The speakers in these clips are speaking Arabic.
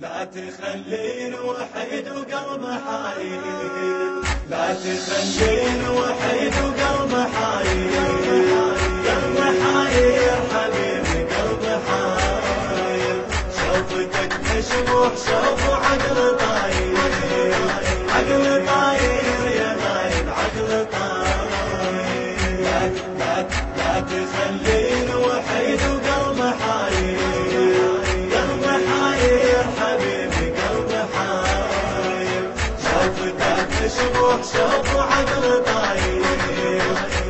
لا تخلين وحيد وقلب حايل، لا تخلين وحيد وقلب حايل، قلب حايل حبيبي قلب حايل، شوفتك مشبوح شوف عقل طاير، عقل طاير يا غايب عقل طاير، لا تخلين وحيد وقلب حايل، قلب حاير حبيبي قلب حاير، شوفتك مشبوح شوف عقل طاير،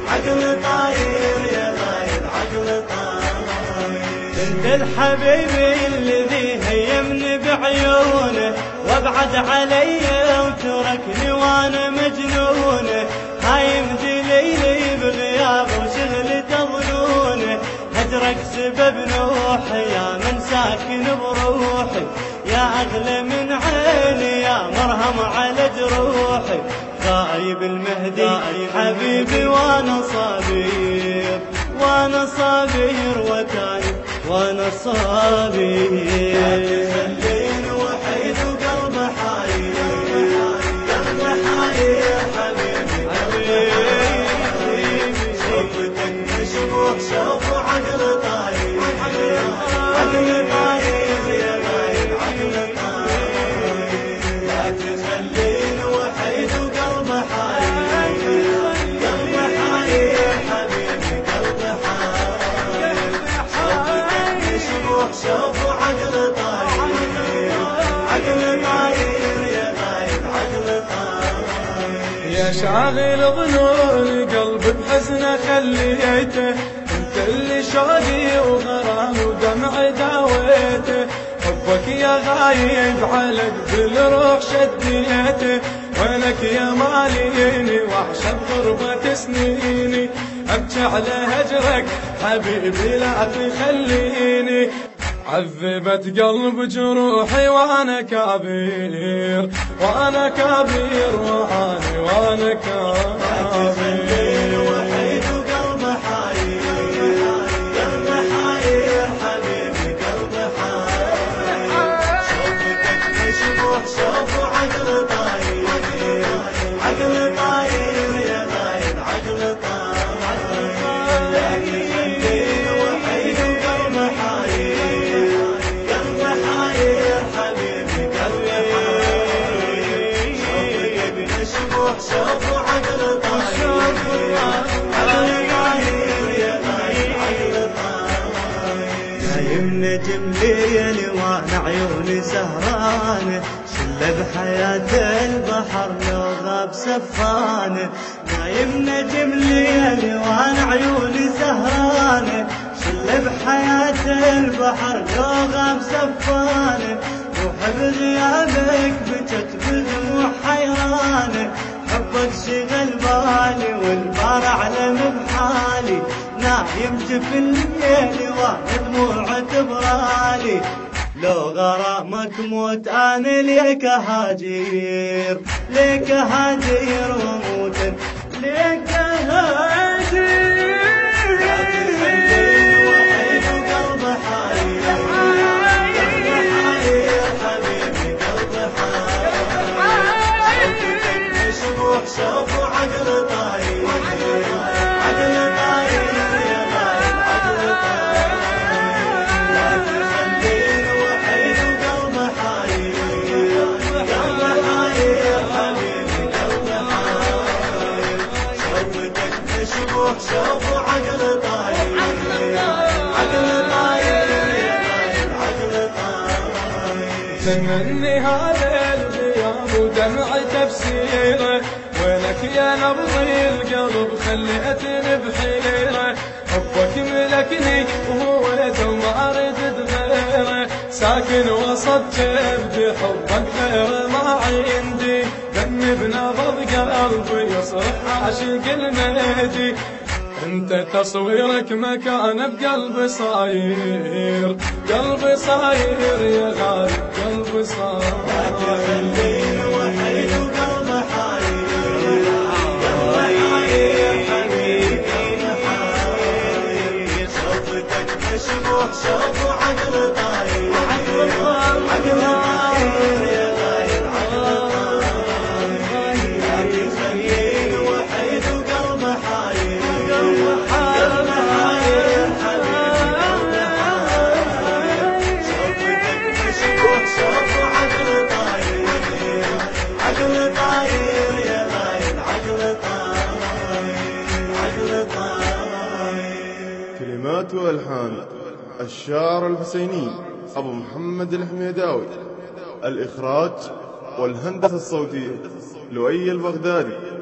عقل طاير يا غايب عقل طاير، انت الحبيبي الذي هيمني بعيونه وابعد علي وتركني وانا مجنونه، هايم دليلي بغياب وشغلي تظنونه، هجرك سبب نوحي يا من ساكن بروحي، يا اغلى من عيني يا مرهم على جروحي، غايب المهدي حبيبي وانا صابير، وانا صابير وتايب وانا صابير، خلين وحيد وقلب حاير، قلب حاير حبيبي حبيبي، شوفتك مشبوح شوف عقل طاير، عقل طاير يا غايب عقل طاير، لا تخلين وحيد وقلب حاير، قلب حاير حبيبي قلب حاير، شوفتك مشبوح شوف عقل طاير، عقل طاير يا غايب عقل طاير، يا شاغل ظنون قلبي بحزنه خليته، انت اللي شوقي وغرام ودمعي داويته، حبك يا غايب على قلب الروح شديته، وينك يا ماليني وحشة بغربة سنيني، ابكي على هجرك حبيبي لا تخليني، عذبت قلب جروحي وانا كبير، وانا كبير وانا كبير، وحيد وقلب حاير، قلب حاير حبيبي قلب حاير، شوفتك مشبوح شوف عقل طاير، عقل طاير يا غايب عقل طاير، لا تخلين وحيد وقلب حاير، قلب حاير حبيبي قلب حاير، شوفتك مشبوح شوف عقل طاير، عقل طاير يا غايب عقل طاير، نايم نجم ليلي وانا عيوني سهرانه، شله بحياة البحر لو غاب سفانه، نايم نجم ليلي وانا عيوني سهرانه، شله بحياة البحر لو غاب سفانه، روح بغيابك بجت بدموع حيرانه، حبك شغل بالي والبار اعلم بحالي، نايم جف الليل وانا دموع تبرالي، لو غرامك موت انا ليك هاجير، ليك هاجير واموت ليك هاجير، لا تخلين وحيد وقلب حاير، قلب حاير حبيبي قلب حاير، شوفتك مشبوح شوف عقل طاير، عقل طاير يا غايب عقل طاير، لا تخلين وحيد وقلب حاير، قلب حاير حبيبي قلب حاير، شوفتك مشبوح شوف عقل طاير، عقل طاير يا غايب عقل طاير، تمني هذا الغياب ودمعي تفسيره، وينك يا نبض القلب خليتني بحيره، حبك ملكني وهو لو ما اريد غيره، ساكن وسط جبدي حبك غير ما عندي، دمي بنبض قلبي يصرخ عاشق المهدي، انت تصويرك مكان بقلبي صاير، قلبي صاير يا غالي قلبي صاير، خلين وحيد وقلب حاير، قلب حاير حبيبي قلب حاير، شوفتك مشبوح شوف عقل طاير، عقل طاير كلمات وألحان الشاعر الحسيني أبو محمد الحميداوي. الإخراج والهندسة الصوتية لؤي البغدادي.